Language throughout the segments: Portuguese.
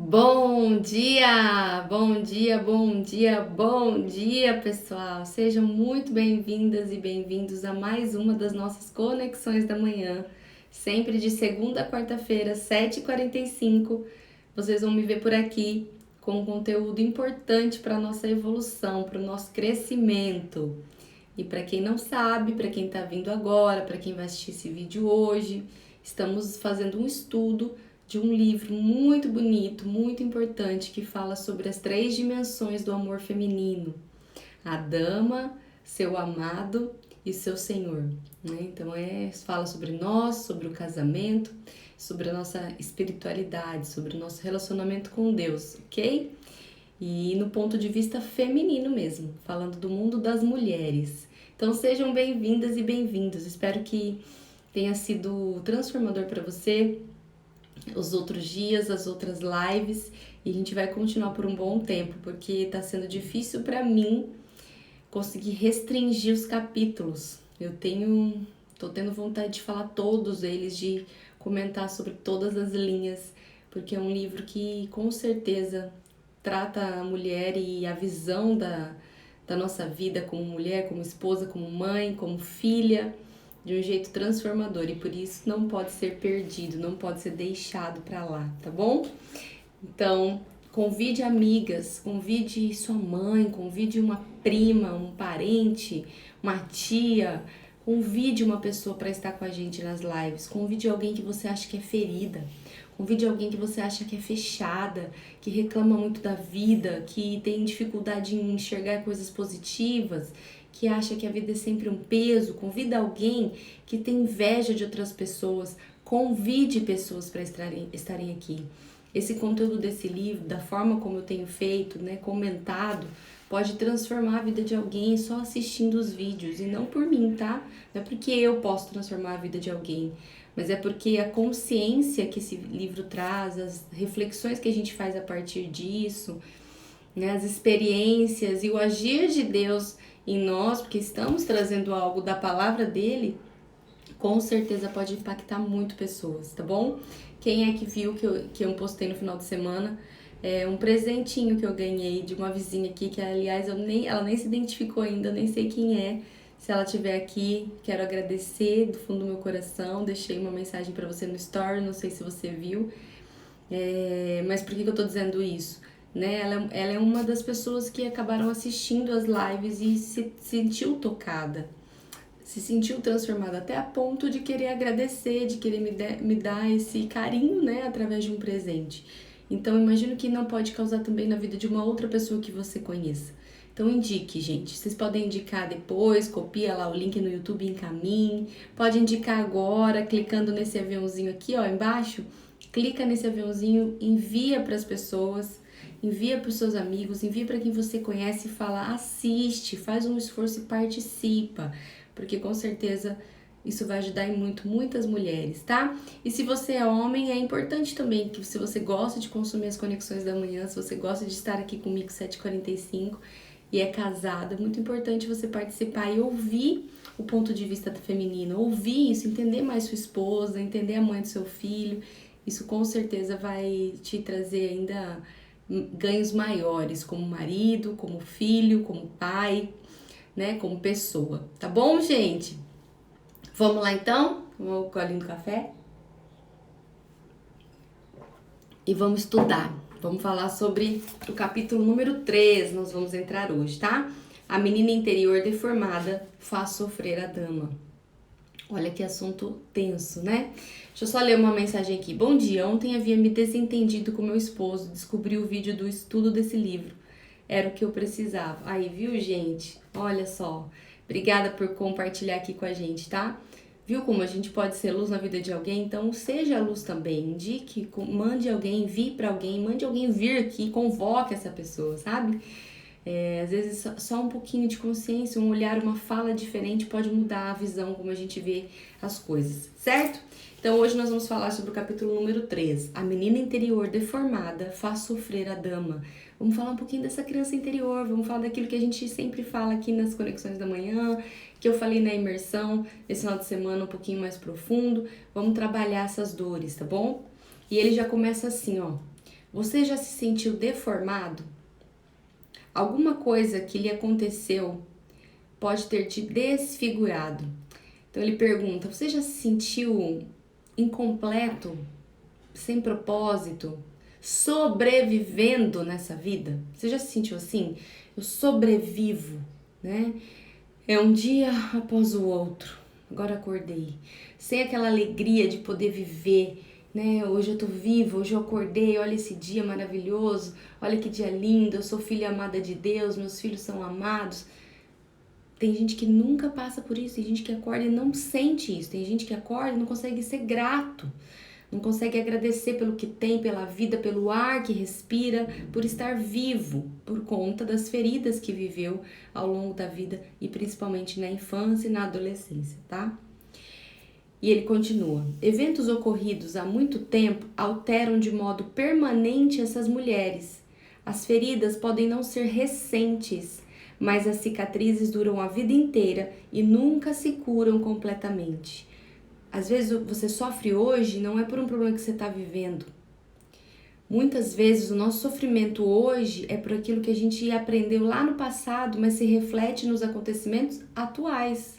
Bom dia, bom dia, bom dia, bom dia, pessoal! Sejam muito bem-vindas e bem-vindos a mais uma das nossas conexões da manhã, sempre de segunda a quarta-feira, 7h45. Vocês vão me ver por aqui com conteúdo importante para a nossa evolução, para o nosso crescimento. E para quem não sabe, para quem está vindo agora, para quem vai assistir esse vídeo hoje, estamos fazendo um estudo de um livro muito bonito, muito importante, que fala sobre as 3 dimensões do amor feminino: a dama, seu amado e seu senhor, né? Então fala sobre nós, sobre o casamento, sobre a nossa espiritualidade, sobre o nosso relacionamento com Deus, ok? E no ponto de vista feminino mesmo, falando do mundo das mulheres. Então sejam bem-vindas e bem-vindos. Espero que tenha sido transformador para você os outros dias, as outras lives, e a gente vai continuar por um bom tempo, porque tá sendo difícil para mim conseguir restringir os capítulos. Tô tendo vontade de falar todos eles, de comentar sobre todas as linhas, porque é um livro que com certeza trata a mulher e a visão da nossa vida como mulher, como esposa, como mãe, como filha, de um jeito transformador, e por isso não pode ser perdido, não pode ser deixado para lá, tá bom? Então, convide amigas, convide sua mãe, convide uma prima, um parente, uma tia, convide uma pessoa para estar com a gente nas lives, convide alguém que você acha que é ferida, convide alguém que você acha que é fechada, que reclama muito da vida, que tem dificuldade em enxergar coisas positivas, que acha que a vida é sempre um peso. Convida alguém que tem inveja de outras pessoas, convide pessoas para estarem aqui. Esse conteúdo desse livro, da forma como eu tenho feito, né, comentado, pode transformar a vida de alguém só assistindo os vídeos, e não por mim, tá? Não é porque eu posso transformar a vida de alguém, mas é porque a consciência que esse livro traz, as reflexões que a gente faz a partir disso, né, as experiências e o agir de Deus em nós, porque estamos trazendo algo da palavra dele, com certeza pode impactar muito pessoas, tá bom? Quem é que viu que eu postei no final de semana? É um presentinho que eu ganhei de uma vizinha aqui, que aliás ela nem se identificou ainda, eu nem sei quem é. Se ela estiver aqui, quero agradecer do fundo do meu coração. Deixei uma mensagem para você no story, não sei se você viu. Mas por que eu tô dizendo isso? Né? Ela é uma das pessoas que acabaram assistindo as lives e se sentiu tocada, se sentiu transformada até a ponto de querer agradecer, de querer me dar esse carinho, né, através de um presente. Então, imagino que não pode causar também na vida de uma outra pessoa que você conheça. Então, indique, gente. Vocês podem indicar depois, copia lá o link no YouTube e encaminhe. Pode indicar agora, clicando nesse aviãozinho aqui, ó, embaixo. Clica nesse aviãozinho, envia para as pessoas, envia para os seus amigos, envia para quem você conhece e fala: assiste, faz um esforço e participa, porque com certeza isso vai ajudar em muitas mulheres, tá? E se você é homem, é importante também que, se você gosta de consumir as conexões da manhã, se você gosta de estar aqui comigo 7h45 e é casado, é muito importante você participar e ouvir o ponto de vista feminino, ouvir isso, entender mais sua esposa, entender a mãe do seu filho. Isso com certeza vai te trazer ainda ganhos maiores como marido, como filho, como pai, né, como pessoa. Tá bom, gente? Vamos lá então? Vamos com o golinho do café? E vamos estudar. Vamos falar sobre o capítulo número 3, nós vamos entrar hoje, tá? A menina interior deformada faz sofrer a dama. Olha que assunto tenso, né? Deixa eu só ler uma mensagem aqui. Bom dia, ontem havia me desentendido com meu esposo, descobri o vídeo do estudo desse livro. Era o que eu precisava. Aí, viu, gente? Olha só. Obrigada por compartilhar aqui com a gente, tá? Viu como a gente pode ser luz na vida de alguém? Então, seja a luz também. Indique, mande alguém, envie pra alguém, mande alguém vir aqui, convoque essa pessoa, sabe? Às vezes só um pouquinho de consciência, um olhar, uma fala diferente pode mudar a visão como a gente vê as coisas, certo? Então hoje nós vamos falar sobre o capítulo número 3. A menina interior deformada faz sofrer a dama. Vamos falar um pouquinho dessa criança interior, vamos falar daquilo que a gente sempre fala aqui nas conexões da manhã, que eu falei na imersão esse final de semana um pouquinho mais profundo. Vamos trabalhar essas dores, tá bom? E ele já começa assim, ó. Você já se sentiu deformado? Alguma coisa que lhe aconteceu pode ter te desfigurado. Então ele pergunta: você já se sentiu incompleto, sem propósito, sobrevivendo nessa vida? Você já se sentiu assim? Eu sobrevivo, né? É um dia após o outro. Agora acordei, sem aquela alegria de poder viver, né? Hoje eu tô viva, hoje eu acordei, olha esse dia maravilhoso, olha que dia lindo, eu sou filha amada de Deus, meus filhos são amados. Tem gente que nunca passa por isso, tem gente que acorda e não sente isso, tem gente que acorda e não consegue ser grato, não consegue agradecer pelo que tem, pela vida, pelo ar que respira, por estar vivo, por conta das feridas que viveu ao longo da vida e principalmente na infância e na adolescência, tá? E ele continua: eventos ocorridos há muito tempo alteram de modo permanente essas mulheres. As feridas podem não ser recentes, mas as cicatrizes duram a vida inteira e nunca se curam completamente. Às vezes você sofre hoje não é por um problema que você está vivendo. Muitas vezes o nosso sofrimento hoje é por aquilo que a gente aprendeu lá no passado, mas se reflete nos acontecimentos atuais.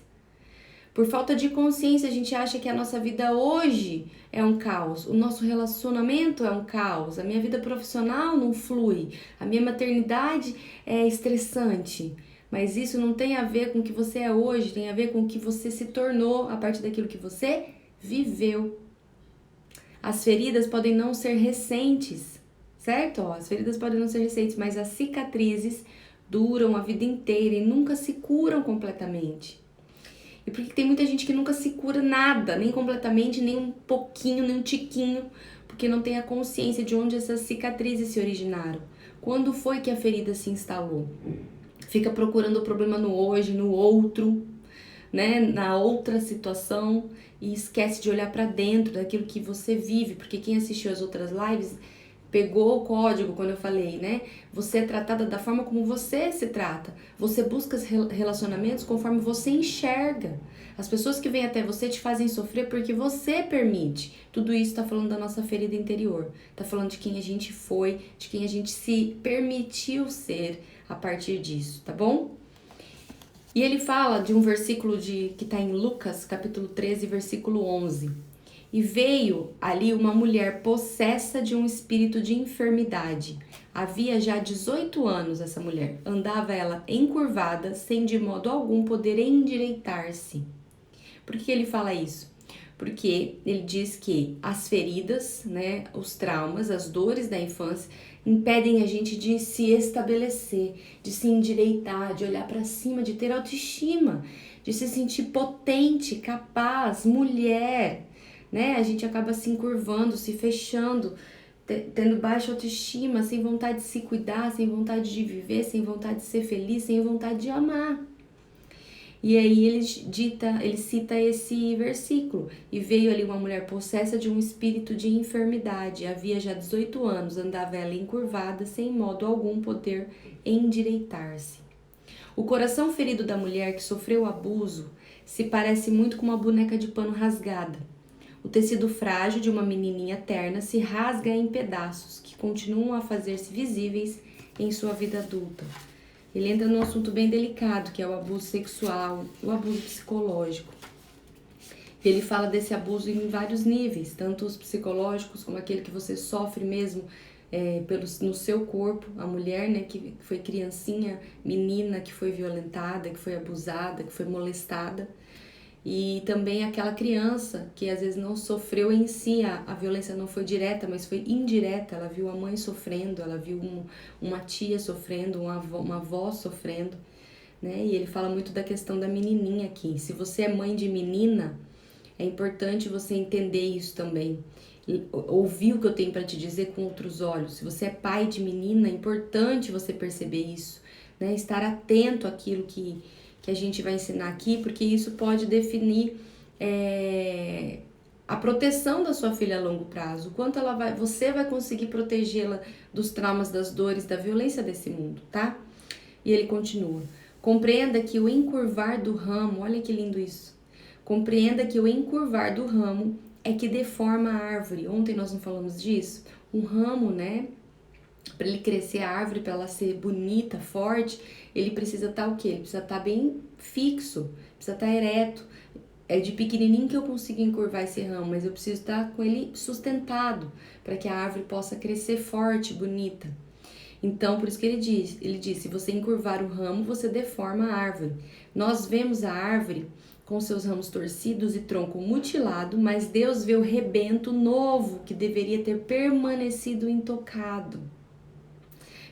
Por falta de consciência, a gente acha que a nossa vida hoje é um caos, o nosso relacionamento é um caos, a minha vida profissional não flui, a minha maternidade é estressante. Mas isso não tem a ver com o que você é hoje, tem a ver com o que você se tornou a partir daquilo que você viveu. As feridas podem não ser recentes, certo? As feridas podem não ser recentes, mas as cicatrizes duram a vida inteira e nunca se curam completamente. E porque tem muita gente que nunca se cura nada, nem completamente, nem um pouquinho, nem um tiquinho, porque não tem a consciência de onde essas cicatrizes se originaram. Quando foi que a ferida se instalou? Fica procurando o problema no hoje, no outro, né, na outra situação e esquece de olhar para dentro daquilo que você vive, porque quem assistiu as outras lives pegou o código quando eu falei, né? Você é tratada da forma como você se trata. Você busca relacionamentos conforme você enxerga. As pessoas que vêm até você te fazem sofrer porque você permite. Tudo isso tá falando da nossa ferida interior. Tá falando de quem a gente foi, de quem a gente se permitiu ser a partir disso, tá bom? E ele fala de um versículo que está em Lucas, capítulo 13, versículo 11. E veio ali uma mulher possessa de um espírito de enfermidade. Havia já 18 anos essa mulher. Andava ela encurvada, sem de modo algum poder endireitar-se. Por que ele fala isso? Porque ele diz que as feridas, né, os traumas, as dores da infância impedem a gente de se estabelecer, de se endireitar, de olhar para cima, de ter autoestima, de se sentir potente, capaz, mulher, né? A gente acaba se encurvando, se fechando, tendo baixa autoestima, sem vontade de se cuidar, sem vontade de viver, sem vontade de ser feliz, sem vontade de amar. E aí ele cita esse versículo. E veio ali uma mulher possessa de um espírito de enfermidade. Havia já 18 anos, andava ela encurvada, sem modo algum poder endireitar-se. O coração ferido da mulher que sofreu abuso se parece muito com uma boneca de pano rasgada. O tecido frágil de uma menininha terna se rasga em pedaços, que continuam a fazer-se visíveis em sua vida adulta. Ele entra num assunto bem delicado, que é o abuso sexual, o abuso psicológico. Ele fala desse abuso em vários níveis, tanto os psicológicos como aquele que você sofre mesmo no seu corpo, a mulher, né, que foi criancinha, menina, que foi violentada, que foi abusada, que foi molestada. E também aquela criança que às vezes não sofreu em si, a violência não foi direta, mas foi indireta. Ela viu a mãe sofrendo, ela viu uma tia sofrendo, uma avó sofrendo, né? E ele fala muito da questão da menininha aqui. Se você é mãe de menina, é importante você entender isso também. Ouvir o que eu tenho para te dizer com outros olhos. Se você é pai de menina, é importante você perceber isso, né? Estar atento àquilo que a gente vai ensinar aqui, porque isso pode definir a proteção da sua filha a longo prazo, o quanto você vai conseguir protegê-la dos traumas, das dores, da violência desse mundo, tá? E ele continua: compreenda que o encurvar do ramo, olha que lindo isso, compreenda que o encurvar do ramo é que deforma a árvore. Ontem nós não falamos disso? Um ramo, né? Para ele crescer a árvore, para ela ser bonita, forte, ele precisa estar o quê? Ele precisa estar bem fixo, precisa estar ereto. É de pequenininho que eu consigo encurvar esse ramo, mas eu preciso estar com ele sustentado, para que a árvore possa crescer forte, bonita. Então, por isso que ele diz, se você encurvar o ramo, você deforma a árvore. Nós vemos a árvore com seus ramos torcidos e tronco mutilado, mas Deus vê o rebento novo que deveria ter permanecido intocado.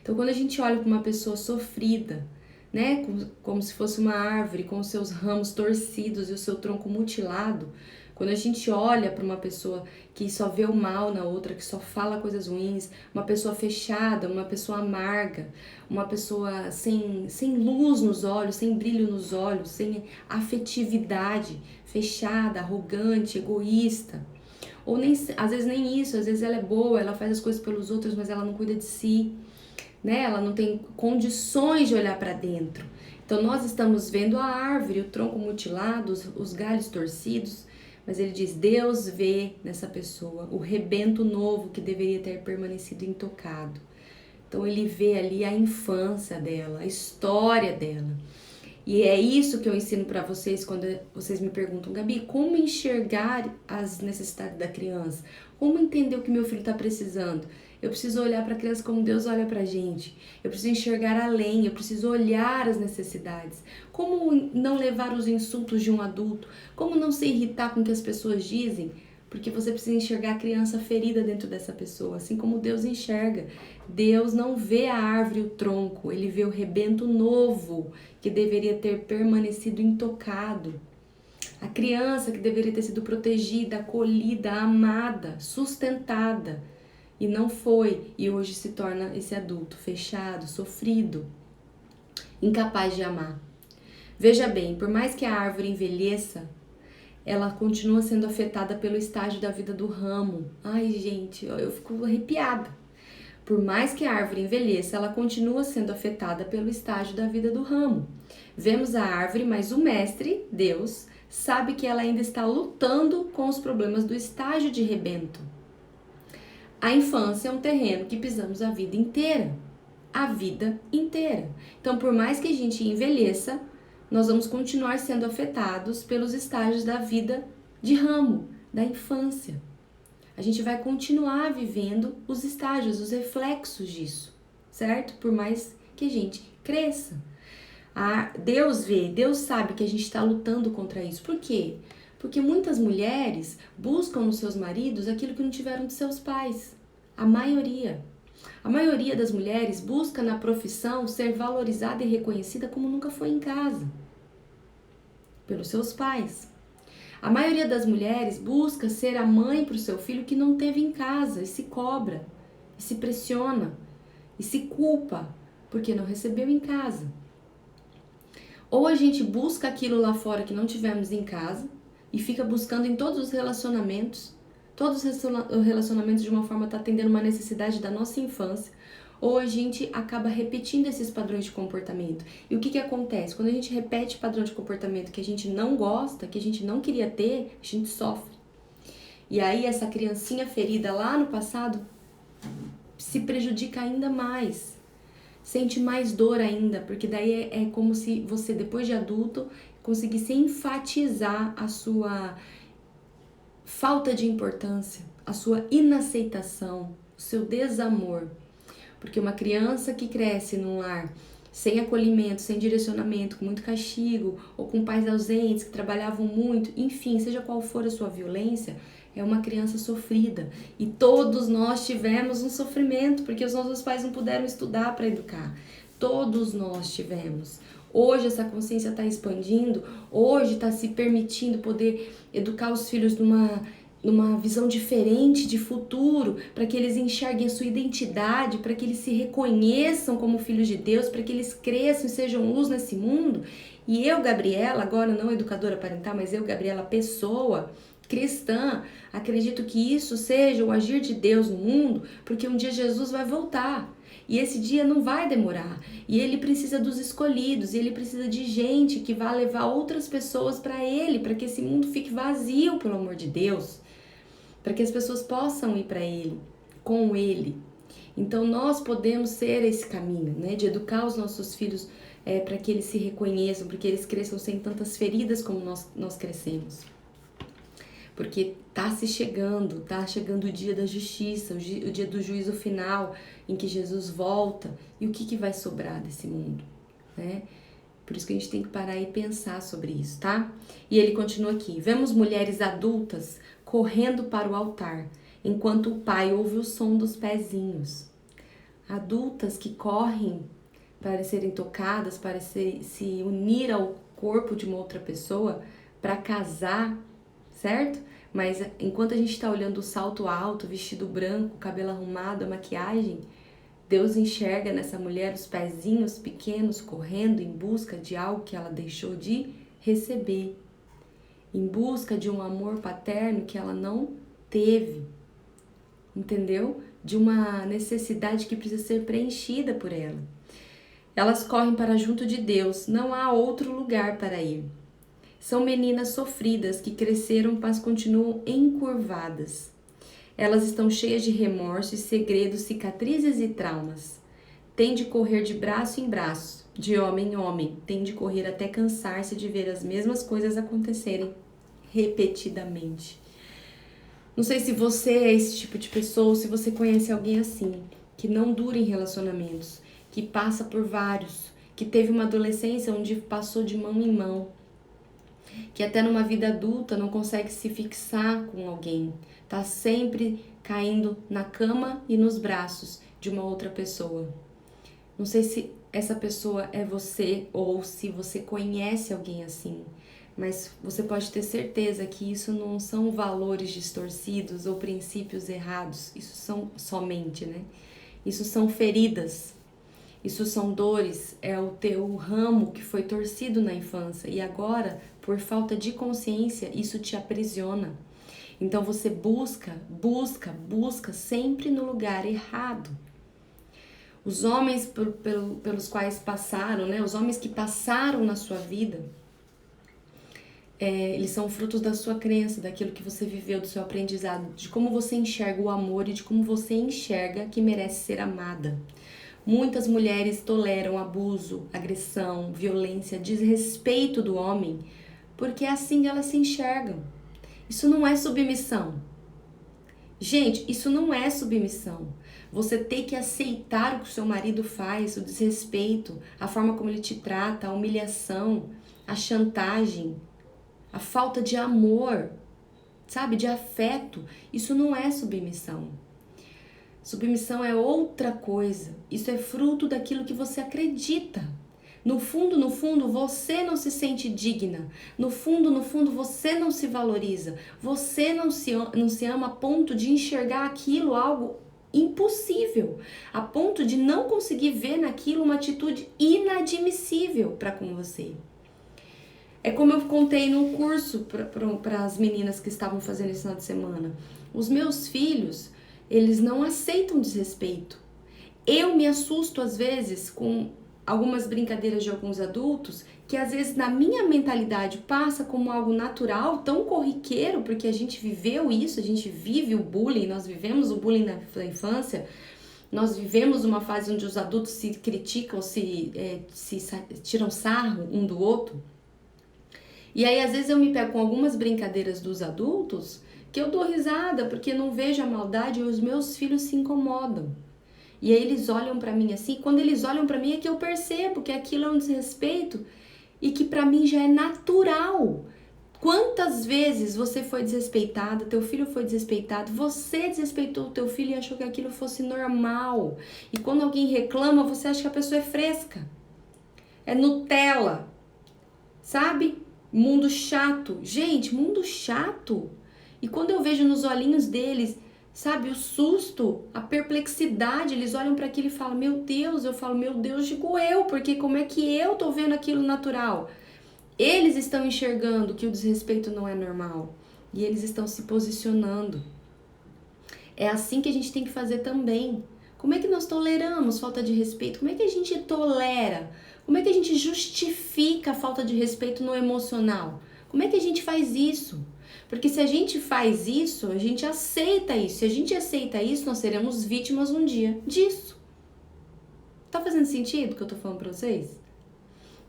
Então, quando a gente olha para uma pessoa sofrida, né, como se fosse uma árvore com os seus ramos torcidos e o seu tronco mutilado, quando a gente olha para uma pessoa que só vê o mal na outra, que só fala coisas ruins, uma pessoa fechada, uma pessoa amarga, uma pessoa sem luz nos olhos, sem brilho nos olhos, sem afetividade, fechada, arrogante, egoísta, ou nem, às vezes nem isso, às vezes ela é boa, ela faz as coisas pelos outros, mas ela não cuida de si, né? Ela não tem condições de olhar para dentro. Então nós estamos vendo a árvore, o tronco mutilado, os galhos torcidos, mas ele diz: Deus vê nessa pessoa o rebento novo que deveria ter permanecido intocado. Então ele vê ali a infância dela, a história dela. E é isso que eu ensino para vocês quando vocês me perguntam: Gabi, como enxergar as necessidades da criança? Como entender o que meu filho está precisando? Eu preciso olhar para a criança como Deus olha para a gente. Eu preciso enxergar além, eu preciso olhar as necessidades. Como não levar os insultos de um adulto? Como não se irritar com o que as pessoas dizem? Porque você precisa enxergar a criança ferida dentro dessa pessoa, assim como Deus enxerga. Deus não vê a árvore e o tronco, ele vê o rebento novo que deveria ter permanecido intocado. A criança que deveria ter sido protegida, acolhida, amada, sustentada. E não foi, e hoje se torna esse adulto fechado, sofrido, incapaz de amar. Veja bem, por mais que a árvore envelheça, ela continua sendo afetada pelo estágio da vida do ramo. Ai, gente, eu fico arrepiada. Por mais que a árvore envelheça, ela continua sendo afetada pelo estágio da vida do ramo. Vemos a árvore, mas o mestre, Deus, sabe que ela ainda está lutando com os problemas do estágio de rebento. A infância é um terreno que pisamos a vida inteira. A vida inteira. Então, por mais que a gente envelheça, nós vamos continuar sendo afetados pelos estágios da vida de ramo, da infância. A gente vai continuar vivendo os estágios, os reflexos disso, certo? Por mais que a gente cresça. Deus vê, Deus sabe que a gente está lutando contra isso. Por quê? Porque muitas mulheres buscam nos seus maridos aquilo que não tiveram de seus pais. A maioria. A maioria das mulheres busca na profissão ser valorizada e reconhecida como nunca foi em casa, pelos seus pais. A maioria das mulheres busca ser a mãe para o seu filho que não teve em casa e se cobra, e se pressiona, e se culpa porque não recebeu em casa. Ou a gente busca aquilo lá fora que não tivemos em casa e fica buscando em todos os relacionamentos de uma forma está atendendo uma necessidade da nossa infância, ou a gente acaba repetindo esses padrões de comportamento. E o que acontece? Quando a gente repete padrão de comportamento que a gente não gosta, que a gente não queria ter, a gente sofre. E aí essa criancinha ferida lá no passado se prejudica ainda mais, sente mais dor ainda, porque daí é como se você, depois de adulto, conseguisse enfatizar a sua falta de importância, a sua inaceitação, o seu desamor. Porque uma criança que cresce num lar sem acolhimento, sem direcionamento, com muito castigo, ou com pais ausentes que trabalhavam muito, enfim, seja qual for a sua violência, é uma criança sofrida. E todos nós tivemos um sofrimento, porque os nossos pais não puderam estudar para educar. Todos nós tivemos. Hoje essa consciência está expandindo, hoje está se permitindo poder educar os filhos numa visão diferente de futuro, para que eles enxerguem a sua identidade, para que eles se reconheçam como filhos de Deus, para que eles cresçam e sejam luz nesse mundo. E eu, Gabriela, agora não educadora parental, mas eu, Gabriela, pessoa cristã, acredito que isso seja o agir de Deus no mundo, porque um dia Jesus vai voltar. E esse dia não vai demorar. E ele precisa dos escolhidos. E ele precisa de gente que vá levar outras pessoas para ele. Para que esse mundo fique vazio, pelo amor de Deus. Para que as pessoas possam ir para ele, com ele. Então nós podemos ser esse caminho, né, de educar os nossos filhos para que eles se reconheçam, para que eles cresçam sem tantas feridas como nós crescemos. Porque tá chegando o dia da justiça, o dia do juízo final, em que Jesus volta, e o que vai sobrar desse mundo, né? Por isso que a gente tem que parar e pensar sobre isso, tá? E ele continua aqui: vemos mulheres adultas correndo para o altar, enquanto o pai ouve o som dos pezinhos. Adultas que correm para serem tocadas, para se unir ao corpo de uma outra pessoa, para casar, certo? Mas enquanto a gente está olhando o salto alto, vestido branco, cabelo arrumado, a maquiagem, Deus enxerga nessa mulher os pezinhos pequenos correndo em busca de algo que ela deixou de receber, em busca de um amor paterno que ela não teve, entendeu? De uma necessidade que precisa ser preenchida por ela. Elas correm para junto de Deus, não há outro lugar para ir. São meninas sofridas que cresceram, mas continuam encurvadas. Elas estão cheias de remorso e segredos, cicatrizes e traumas. Têm de correr de braço em braço, de homem em homem. Têm de correr até cansar-se de ver as mesmas coisas acontecerem repetidamente. Não sei se você é esse tipo de pessoa ou se você conhece alguém assim, que não dura em relacionamentos, que passa por vários, que teve uma adolescência onde passou de mão em mão, que até numa vida adulta não consegue se fixar com alguém, tá sempre caindo na cama e nos braços de uma outra pessoa. Não sei se essa pessoa é você ou se você conhece alguém assim, mas você pode ter certeza que isso não são valores distorcidos ou princípios errados, isso são somente, né? Isso são feridas. Isso são dores, é o teu ramo que foi torcido na infância e agora, por falta de consciência, isso te aprisiona. Então você busca sempre no lugar errado. Os homens pelos quais passaram, né? Os homens que passaram na sua vida, eles são frutos da sua crença, daquilo que você viveu, do seu aprendizado, de como você enxerga o amor e de como você enxerga que merece ser amada. Muitas mulheres toleram abuso, agressão, violência, desrespeito do homem, porque é assim que elas se enxergam. Isso não é submissão. Gente, isso não é submissão. Você tem que aceitar o que o seu marido faz, o desrespeito, a forma como ele te trata, a humilhação, a chantagem, a falta de amor, sabe, de afeto. Isso não é submissão. Submissão é outra coisa. Isso é fruto daquilo que você acredita. No fundo, você não se sente digna. No fundo, você não se valoriza. Você não se ama a ponto de enxergar aquilo algo impossível. A ponto de não conseguir ver naquilo uma atitude inadmissível para com você. É como eu contei num curso para as meninas que estavam fazendo esse final de semana. Os meus filhos, eles não aceitam desrespeito. Eu me assusto às vezes com algumas brincadeiras de alguns adultos que às vezes na minha mentalidade passa como algo natural, tão corriqueiro, porque a gente viveu isso, a gente vive o bullying, nós vivemos o bullying na infância, nós vivemos uma fase onde os adultos se criticam, se tiram sarro um do outro. E aí às vezes eu me pego com algumas brincadeiras dos adultos que eu dou risada porque não vejo a maldade e os meus filhos se incomodam. E aí eles olham pra mim assim, quando eles olham pra mim é que eu percebo que aquilo é um desrespeito e que pra mim já é natural. Quantas vezes você foi desrespeitada, teu filho foi desrespeitado, você desrespeitou o teu filho e achou que aquilo fosse normal. E quando alguém reclama, você acha que a pessoa é fresca. É Nutella, sabe? Mundo chato. Gente, mundo chato. E quando eu vejo nos olhinhos deles, sabe, o susto, a perplexidade, eles olham para aquilo e falam, meu Deus, eu falo, meu Deus, digo eu, porque como é que eu tô vendo aquilo natural? Eles estão enxergando que o desrespeito não é normal e eles estão se posicionando. É assim que a gente tem que fazer também. Como é que nós toleramos falta de respeito? Como é que a gente tolera? Como é que a gente justifica a falta de respeito no emocional? Como é que a gente faz isso? Porque se a gente faz isso, a gente aceita isso. Se a gente aceita isso, nós seremos vítimas um dia disso. Tá fazendo sentido o que eu tô falando pra vocês?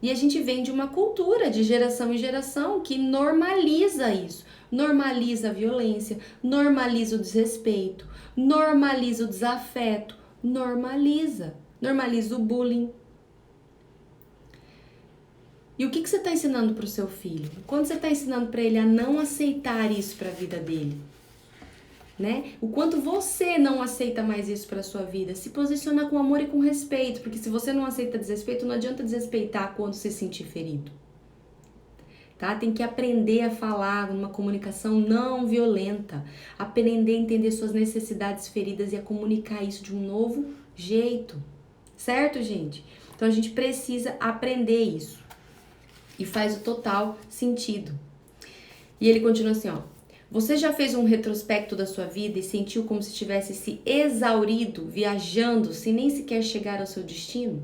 E a gente vem de uma cultura de geração em geração que normaliza isso. Normaliza a violência, normaliza o desrespeito, normaliza o desafeto, normaliza o bullying. E o que você está ensinando para o seu filho? Quando você está ensinando para ele a não aceitar isso para a vida dele, né? O quanto você não aceita mais isso para sua vida, se posiciona com amor e com respeito, porque se você não aceita desrespeito, não adianta desrespeitar quando se sentir ferido. Tá? Tem que aprender a falar numa comunicação não violenta, aprender a entender suas necessidades feridas e a comunicar isso de um novo jeito. Certo, gente? Então a gente precisa aprender isso. E faz o total sentido. E ele continua assim, ó. Você já fez um retrospecto da sua vida e sentiu como se tivesse se exaurido, viajando, sem nem sequer chegar ao seu destino?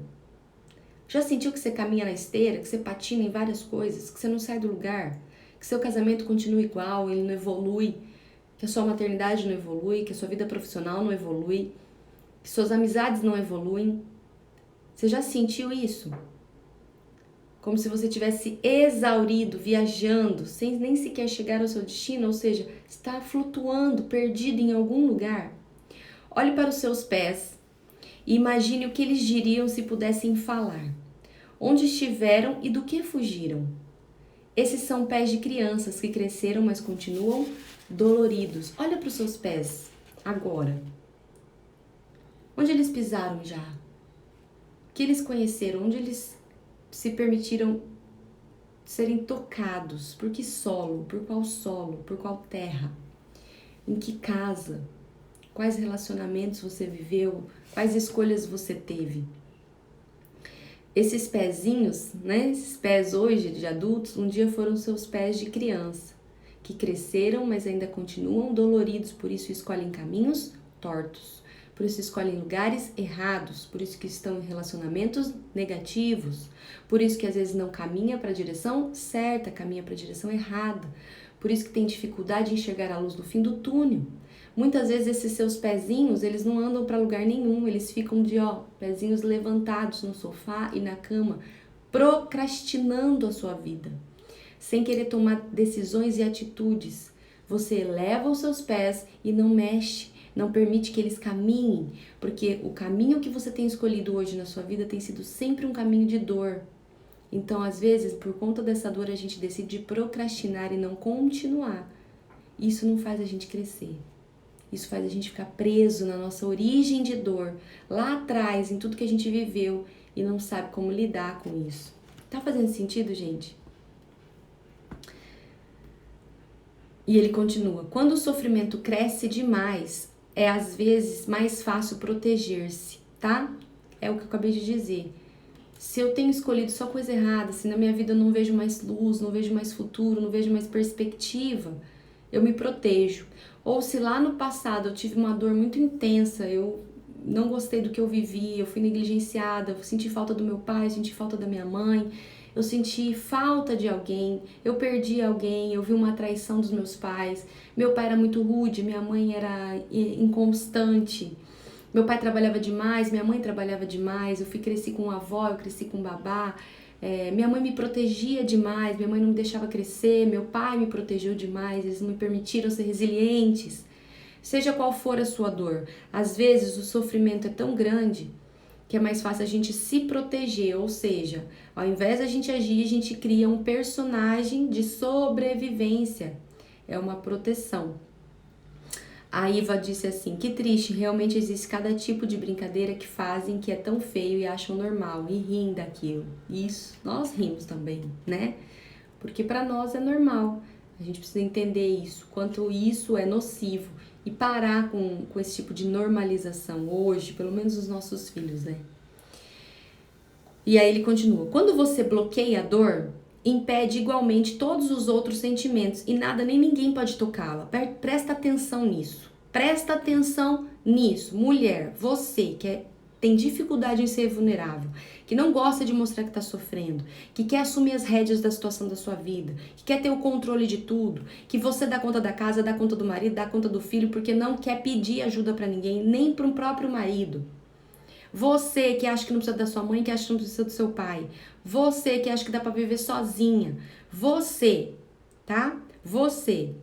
Já sentiu que você caminha na esteira, que você patina em várias coisas, que você não sai do lugar, que seu casamento continua igual, ele não evolui, que a sua maternidade não evolui, que a sua vida profissional não evolui, que suas amizades não evoluem? Você já sentiu isso? Como se você tivesse exaurido, viajando, sem nem sequer chegar ao seu destino, ou seja, está flutuando, perdido em algum lugar. Olhe para os seus pés e imagine o que eles diriam se pudessem falar. Onde estiveram e do que fugiram? Esses são pés de crianças que cresceram, mas continuam doloridos. Olha para os seus pés agora. Onde eles pisaram já? O que eles conheceram? Onde eles se permitiram serem tocados? Por que solo? Por qual terra? Em que casa? Quais relacionamentos você viveu? Quais escolhas você teve? Esses pezinhos, né? Esses pés hoje de adultos, um dia foram seus pés de criança, que cresceram, mas ainda continuam doloridos, por isso escolhem caminhos tortos. Por isso escolhem lugares errados, por isso que estão em relacionamentos negativos, por isso que às vezes não caminha para a direção certa, caminha para a direção errada, por isso que tem dificuldade em enxergar a luz do fim do túnel. Muitas vezes esses seus pezinhos, eles não andam para lugar nenhum, eles ficam de pezinhos levantados no sofá e na cama, procrastinando a sua vida, sem querer tomar decisões e atitudes. Você eleva os seus pés e não mexe, não permite que eles caminhem, porque o caminho que você tem escolhido hoje na sua vida tem sido sempre um caminho de dor. Então, às vezes, por conta dessa dor, a gente decide procrastinar e não continuar. Isso não faz a gente crescer. Isso faz a gente ficar preso na nossa origem de dor, lá atrás, em tudo que a gente viveu e não sabe como lidar com isso. Tá fazendo sentido, gente? E ele continua: quando o sofrimento cresce demais, é às vezes mais fácil proteger-se, tá? É o que eu acabei de dizer. Se eu tenho escolhido só coisa errada, se na minha vida eu não vejo mais luz, não vejo mais futuro, não vejo mais perspectiva, eu me protejo. Ou se lá no passado eu tive uma dor muito intensa, eu não gostei do que eu vivi, eu fui negligenciada, eu senti falta do meu pai, senti falta da minha mãe, eu senti falta de alguém, eu perdi alguém, eu vi uma traição dos meus pais, meu pai era muito rude, minha mãe era inconstante, meu pai trabalhava demais, minha mãe trabalhava demais, cresci com avó, eu cresci com babá, minha mãe me protegia demais, minha mãe não me deixava crescer, meu pai me protegeu demais, eles não me permitiram ser resilientes. Seja qual for a sua dor, às vezes o sofrimento é tão grande que é mais fácil a gente se proteger, ou seja, ao invés da gente agir, a gente cria um personagem de sobrevivência, é uma proteção. A Iva disse assim: que triste, realmente existe cada tipo de brincadeira que fazem que é tão feio e acham normal e riem daquilo. Isso, nós rimos também, né? Porque para nós é normal. A gente precisa entender isso, quanto isso é nocivo e parar com esse tipo de normalização hoje, pelo menos os nossos filhos, né? E aí ele continua: quando você bloqueia a dor, impede igualmente todos os outros sentimentos e nada nem ninguém pode tocá-la. Presta atenção nisso. Presta atenção nisso. Mulher, você que é tem dificuldade em ser vulnerável, que não gosta de mostrar que está sofrendo, que quer assumir as rédeas da situação da sua vida, que quer ter o controle de tudo, que você dá conta da casa, dá conta do marido, dá conta do filho, porque não quer pedir ajuda para ninguém, nem para o próprio marido. Você que acha que não precisa da sua mãe, que acha que não precisa do seu pai. Você que acha que dá para viver sozinha. Você, tá? Você.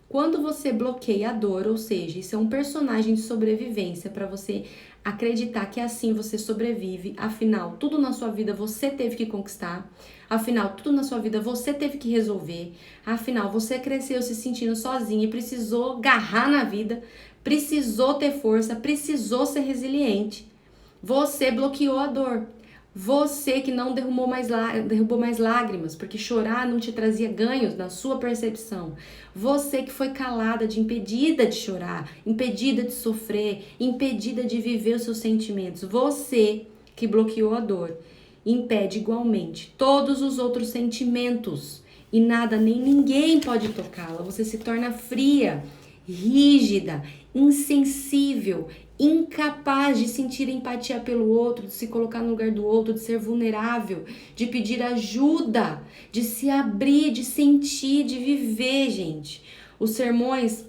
Quando você bloqueia a dor, ou seja, isso é um personagem de sobrevivência para você acreditar que assim você sobrevive, afinal, tudo na sua vida você teve que conquistar, afinal, tudo na sua vida você teve que resolver, afinal, você cresceu se sentindo sozinha e precisou agarrar na vida, precisou ter força, precisou ser resiliente. Você bloqueou a dor. Você que não derrubou mais lágrimas, porque chorar não te trazia ganhos na sua percepção. Você que foi calada, impedida de chorar, impedida de sofrer, impedida de viver os seus sentimentos. Você que bloqueou a dor, impede igualmente todos os outros sentimentos. E nada nem ninguém pode tocá-la. Você se torna fria, rígida, insensível, incapaz de sentir empatia pelo outro, de se colocar no lugar do outro, de ser vulnerável, de pedir ajuda, de se abrir, de sentir, de viver, gente. Os sermões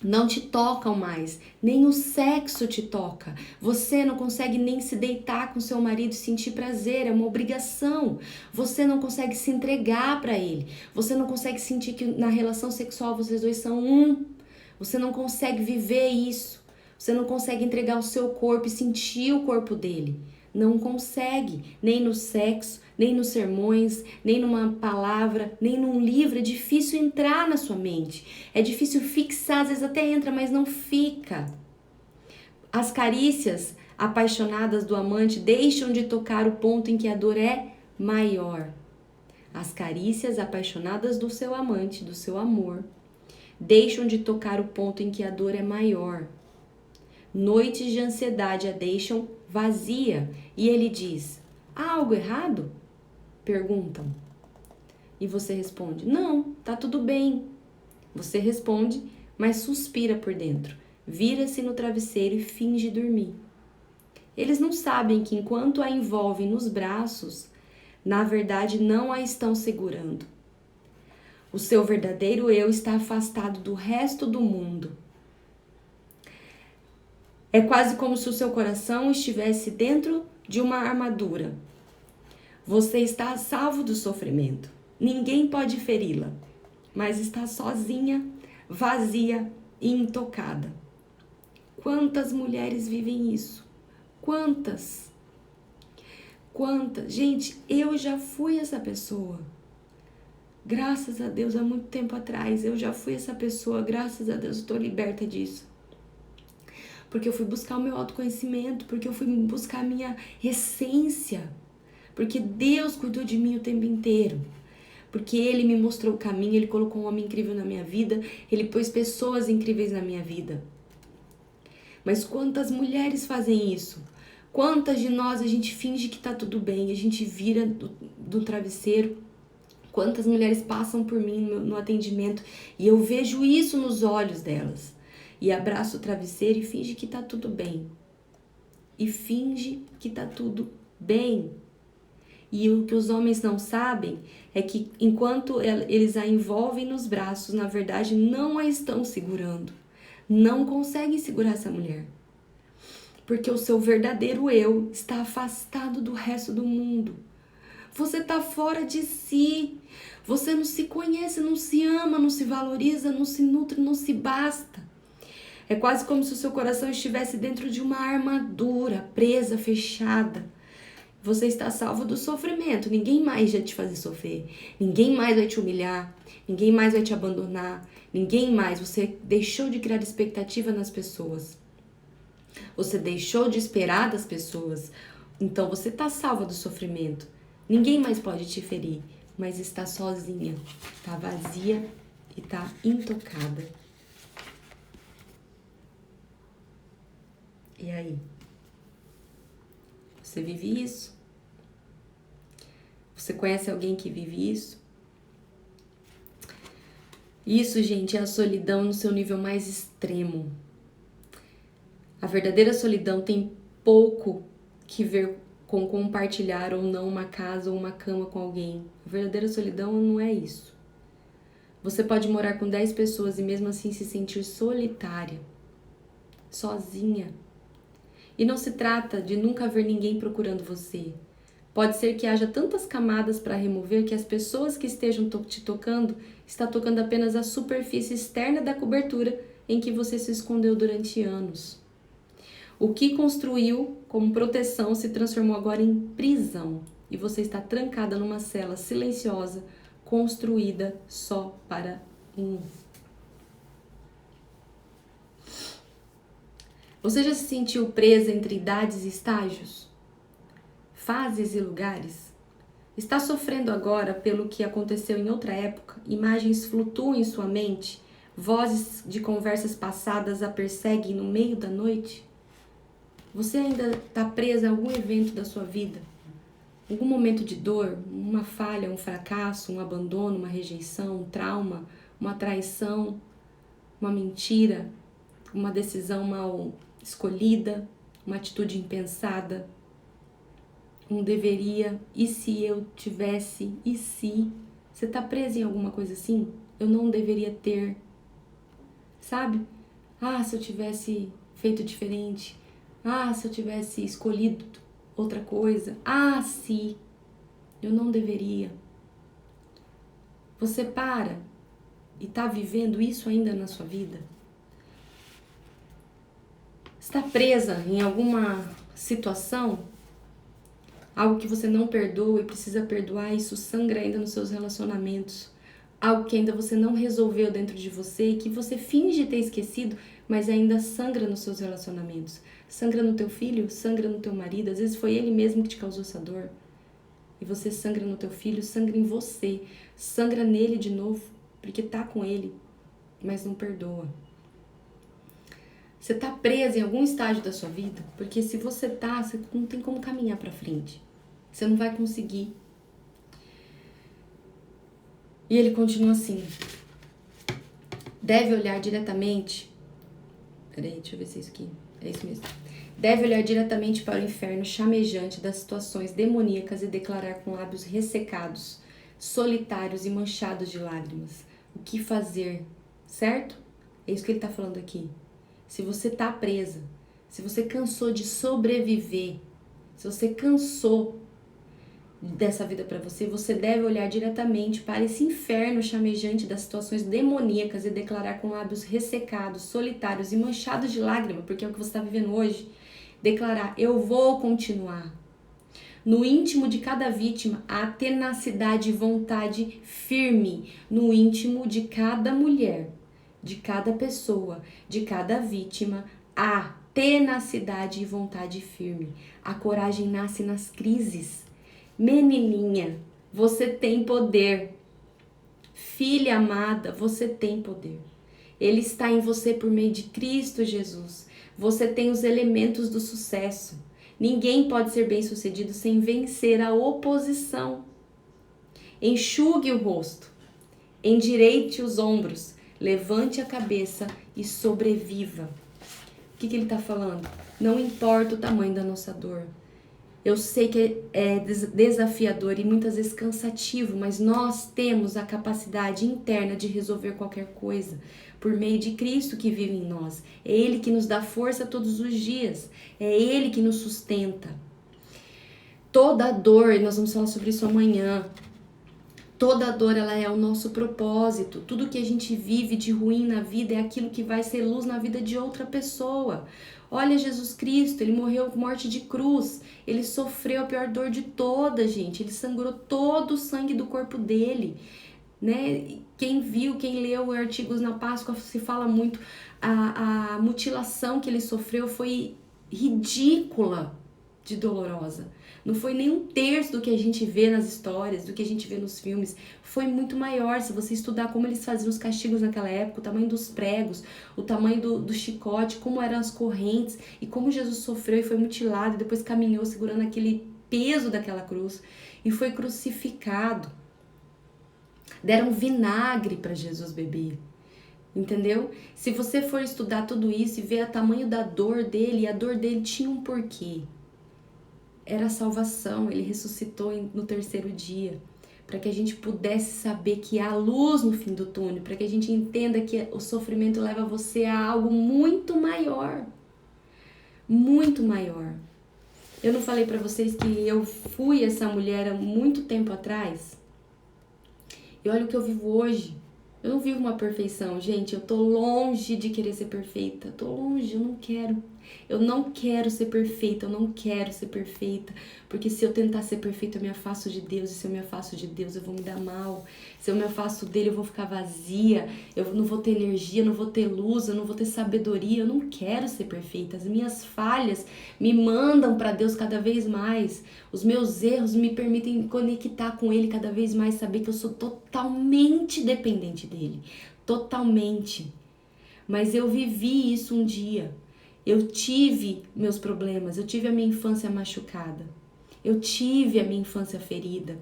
não te tocam mais, nem o sexo te toca. Você não consegue nem se deitar com seu marido e sentir prazer, é uma obrigação. Você não consegue se entregar para ele. Você não consegue sentir que na relação sexual vocês dois são um. Você não consegue viver isso. Você não consegue entregar o seu corpo e sentir o corpo dele. Não consegue, nem no sexo, nem nos sermões, nem numa palavra, nem num livro. É difícil entrar na sua mente. É difícil fixar, às vezes até entra, mas não fica. As carícias apaixonadas do amante deixam de tocar o ponto em que a dor é maior. As carícias apaixonadas do seu amante, do seu amor, deixam de tocar o ponto em que a dor é maior. Noites de ansiedade a deixam vazia. E ele diz: há algo errado? Perguntam. E você responde: não, tá tudo bem. Você responde, mas suspira por dentro. Vira-se no travesseiro e finge dormir. Eles não sabem que enquanto a envolvem nos braços, na verdade não a estão segurando. O seu verdadeiro eu está afastado do resto do mundo. É quase como se o seu coração estivesse dentro de uma armadura. Você está a salvo do sofrimento. Ninguém pode feri-la, mas está sozinha, vazia e intocada. Quantas mulheres vivem isso? Quantas? Quantas? Gente, eu já fui essa pessoa. Graças a Deus, há muito tempo atrás, eu já fui essa pessoa. Graças a Deus, estou liberta disso. Porque eu fui buscar o meu autoconhecimento, porque eu fui buscar a minha essência, porque Deus cuidou de mim o tempo inteiro, porque Ele me mostrou o caminho, Ele colocou um homem incrível na minha vida, Ele pôs pessoas incríveis na minha vida. Mas quantas mulheres fazem isso? Quantas de nós a gente finge que tá tudo bem, a gente vira do travesseiro? Quantas mulheres passam por mim no atendimento e eu vejo isso nos olhos delas? E abraça o travesseiro e finge que tá tudo bem. E finge que tá tudo bem. E o que os homens não sabem é que enquanto eles a envolvem nos braços, na verdade não a estão segurando. Não conseguem segurar essa mulher. Porque o seu verdadeiro eu está afastado do resto do mundo. Você tá fora de si. Você não se conhece, não se ama, não se valoriza, não se nutre, não se basta. É quase como se o seu coração estivesse dentro de uma armadura, presa, fechada. Você está salvo do sofrimento. Ninguém mais vai te fazer sofrer. Ninguém mais vai te humilhar. Ninguém mais vai te abandonar. Ninguém mais. Você deixou de criar expectativa nas pessoas. Você deixou de esperar das pessoas. Então você está salva do sofrimento. Ninguém mais pode te ferir. Mas está sozinha. Está vazia e está intocada. E aí? Você vive isso? Você conhece alguém que vive isso? Isso, gente, é a solidão no seu nível mais extremo. A verdadeira solidão tem pouco que ver com compartilhar ou não uma casa ou uma cama com alguém. A verdadeira solidão não é isso. Você pode morar com 10 pessoas e mesmo assim se sentir solitária, sozinha. E não se trata de nunca haver ninguém procurando você. Pode ser que haja tantas camadas para remover que as pessoas que estejam te tocando estão tocando apenas a superfície externa da cobertura em que você se escondeu durante anos. O que construiu como proteção se transformou agora em prisão e você está trancada numa cela silenciosa construída só para um. Você já se sentiu presa entre idades e estágios? Fases e lugares? Está sofrendo agora pelo que aconteceu em outra época? Imagens flutuam em sua mente? Vozes de conversas passadas a perseguem no meio da noite? Você ainda está presa a algum evento da sua vida? Algum momento de dor? Uma falha, um fracasso, um abandono, uma rejeição, um trauma, uma traição, uma mentira, uma decisão mal escolhida, uma atitude impensada, um deveria, e se eu tivesse, e se? Você tá presa em alguma coisa assim? Eu não deveria ter, sabe? Ah, se eu tivesse feito diferente. Ah, se eu tivesse escolhido outra coisa. Ah, se eu não deveria. Você para e tá vivendo isso ainda na sua vida? Está presa em alguma situação? Algo que você não perdoa e precisa perdoar, isso sangra ainda nos seus relacionamentos. Algo que ainda você não resolveu dentro de você e que você finge ter esquecido, mas ainda sangra nos seus relacionamentos. Sangra no teu filho, sangra no teu marido, às vezes foi ele mesmo que te causou essa dor. E você sangra no teu filho, sangra em você, sangra nele de novo, porque tá com ele, mas não perdoa. Você tá presa em algum estágio da sua vida, porque se você tá, você não tem como caminhar pra frente. Você não vai conseguir. E ele continua assim. Deve olhar diretamente. Peraí, deixa eu ver se é isso aqui. É isso mesmo. Deve olhar diretamente para o inferno chamejante das situações demoníacas e declarar com lábios ressecados, solitários e manchados de lágrimas. O que fazer? Certo? É isso que ele tá falando aqui. Se você tá presa, se você cansou de sobreviver, se você cansou dessa vida para você, você deve olhar diretamente para esse inferno chamejante das situações demoníacas e declarar com lábios ressecados, solitários e manchados de lágrima, porque é o que você está vivendo hoje. Declarar, eu vou continuar. No íntimo de cada vítima, há tenacidade e vontade firme. No íntimo de cada mulher, de cada pessoa, de cada vítima, há tenacidade e vontade firme. A coragem nasce nas crises. Menininha, você tem poder. Filha amada, você tem poder. Ele está em você por meio de Cristo Jesus. Você tem os elementos do sucesso. Ninguém pode ser bem-sucedido sem vencer a oposição. Enxugue o rosto, endireite os ombros, levante a cabeça e sobreviva. O que ele está falando? Não importa o tamanho da nossa dor. Eu sei que é desafiador e muitas vezes cansativo, mas nós temos a capacidade interna de resolver qualquer coisa por meio de Cristo que vive em nós. É Ele que nos dá força todos os dias. É Ele que nos sustenta. Toda dor, e nós vamos falar sobre isso amanhã, toda dor ela é o nosso propósito. Tudo que a gente vive de ruim na vida é aquilo que vai ser luz na vida de outra pessoa. Olha Jesus Cristo, ele morreu morte de cruz, ele sofreu a pior dor de todas, gente. Ele sangrou todo o sangue do corpo dele, né? Quem viu, quem leu artigos na Páscoa, se fala muito, a mutilação que ele sofreu foi ridícula de dolorosa. Não foi nem um terço do que a gente vê nas histórias, do que a gente vê nos filmes. Foi muito maior. Se você estudar como eles faziam os castigos naquela época, o tamanho dos pregos, o tamanho do chicote, como eram as correntes e como Jesus sofreu e foi mutilado e depois caminhou segurando aquele peso daquela cruz e foi crucificado. Deram vinagre para Jesus beber. Entendeu? Se você for estudar tudo isso e ver o tamanho da dor dele, a dor dele tinha um porquê. Era a salvação, ele ressuscitou no terceiro dia, para que a gente pudesse saber que há luz no fim do túnel, para que a gente entenda que o sofrimento leva você a algo muito maior. Muito maior. Eu não falei para vocês que eu fui essa mulher há muito tempo atrás? E olha o que eu vivo hoje. Eu não vivo uma perfeição, gente. Eu tô longe de querer ser perfeita. Eu tô longe, eu não quero. Eu não quero ser perfeita, eu não quero ser perfeita. Porque se eu tentar ser perfeita, eu me afasto de Deus. E se eu me afasto de Deus, eu vou me dar mal. Se eu me afasto dele, eu vou ficar vazia. Eu não vou ter energia, eu não vou ter luz, eu não vou ter sabedoria. Eu não quero ser perfeita. As minhas falhas me mandam para Deus cada vez mais. Os meus erros me permitem conectar com Ele cada vez mais. Saber que eu sou totalmente dependente dele. Totalmente. Mas eu vivi isso um dia. Eu tive meus problemas, eu tive a minha infância machucada, eu tive a minha infância ferida.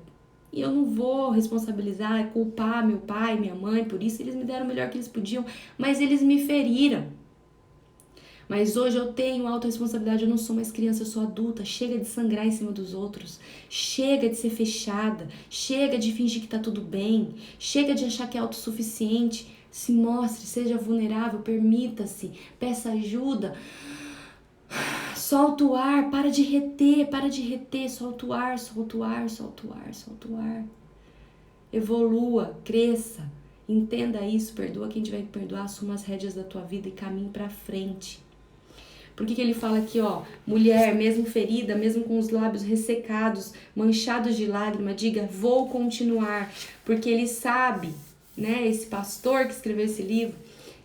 E eu não vou responsabilizar, culpar meu pai, minha mãe, por isso eles me deram o melhor que eles podiam, mas eles me feriram. Mas hoje eu tenho autorresponsabilidade, eu não sou mais criança, eu sou adulta. Chega de sangrar em cima dos outros, chega de ser fechada, chega de fingir que tá tudo bem, chega de achar que é autossuficiente. Se mostre, seja vulnerável, permita-se, peça ajuda. Solta o ar, para de reter, solta o ar, solta o ar, solta o ar, solta o ar. Evolua, cresça, entenda isso, perdoa quem tiver que perdoar, assuma as rédeas da tua vida e caminhe pra frente. Por que ele fala aqui, ó, mulher, mesmo ferida, mesmo com os lábios ressecados, manchados de lágrima, diga, vou continuar, porque ele sabe, né, esse pastor que escreveu esse livro,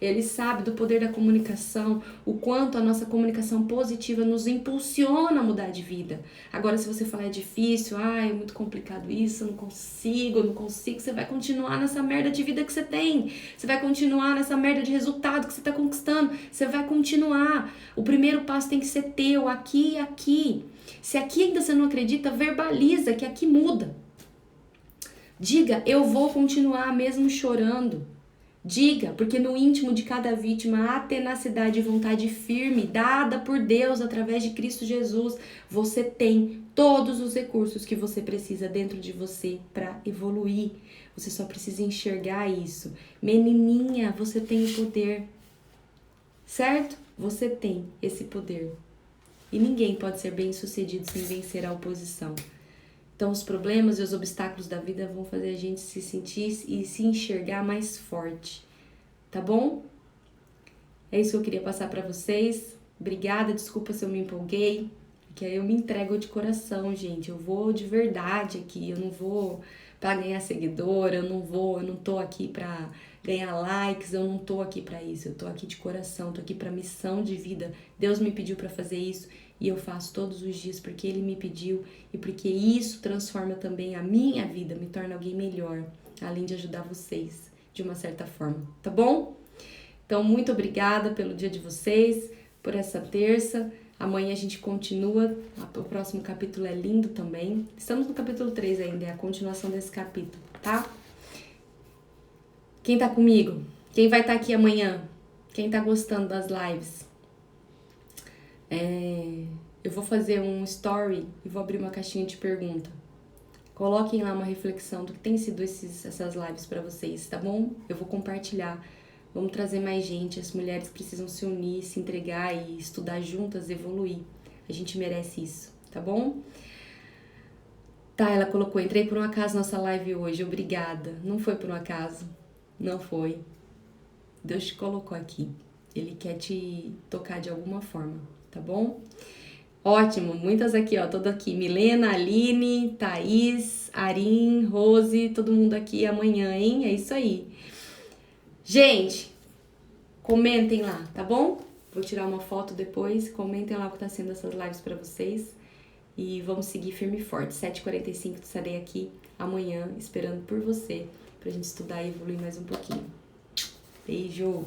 ele sabe do poder da comunicação, o quanto a nossa comunicação positiva nos impulsiona a mudar de vida. Agora, se você falar é difícil, é muito complicado isso, eu não consigo, você vai continuar nessa merda de vida que você tem. Você vai continuar nessa merda de resultado que você tá conquistando. Você vai continuar. O primeiro passo tem que ser teu, aqui e aqui. Se aqui ainda você não acredita, verbaliza que aqui muda. Diga, eu vou continuar mesmo chorando. Diga, porque no íntimo de cada vítima há tenacidade e vontade firme, dada por Deus através de Cristo Jesus. Você tem todos os recursos que você precisa dentro de você para evoluir. Você só precisa enxergar isso. Menininha, você tem o poder. Certo? Você tem esse poder. E ninguém pode ser bem-sucedido sem vencer a oposição. Então, os problemas e os obstáculos da vida vão fazer a gente se sentir e se enxergar mais forte, tá bom? É isso que eu queria passar pra vocês. Obrigada, desculpa se eu me empolguei, que aí eu me entrego de coração, gente. Eu vou de verdade aqui, eu não vou pra ganhar seguidor, eu não tô aqui pra ganhar likes, eu não tô aqui pra isso. Eu tô aqui de coração, tô aqui pra missão de vida. Deus me pediu pra fazer isso. E eu faço todos os dias porque Ele me pediu e porque isso transforma também a minha vida, me torna alguém melhor, além de ajudar vocês de uma certa forma, tá bom? Então, muito obrigada pelo dia de vocês, por essa terça. Amanhã a gente continua, o próximo capítulo é lindo também. Estamos no capítulo 3 ainda, é a continuação desse capítulo, tá? Quem tá comigo? Quem vai estar aqui amanhã? Quem tá gostando das lives? Eu vou fazer um story e vou abrir uma caixinha de pergunta. Coloquem lá uma reflexão do que tem sido essas lives pra vocês, tá bom? Eu vou compartilhar. Vamos trazer mais gente. As mulheres precisam se unir, se entregar e estudar juntas, evoluir. A gente merece isso, tá bom? Tá, ela colocou, entrei por um acaso nessa live hoje, obrigada. Não foi por um acaso, não foi. Deus te colocou aqui. Ele quer te tocar de alguma forma, tá bom? Ótimo, muitas aqui, ó, todo aqui. Milena, Aline, Thaís, Arim, Rose, todo mundo aqui amanhã, hein? É isso aí. Gente, comentem lá, tá bom? Vou tirar uma foto depois, comentem lá o que tá sendo essas lives pra vocês. E vamos seguir firme e forte. 7h45 estarei aqui amanhã, esperando por você, pra gente estudar e evoluir mais um pouquinho. Beijo!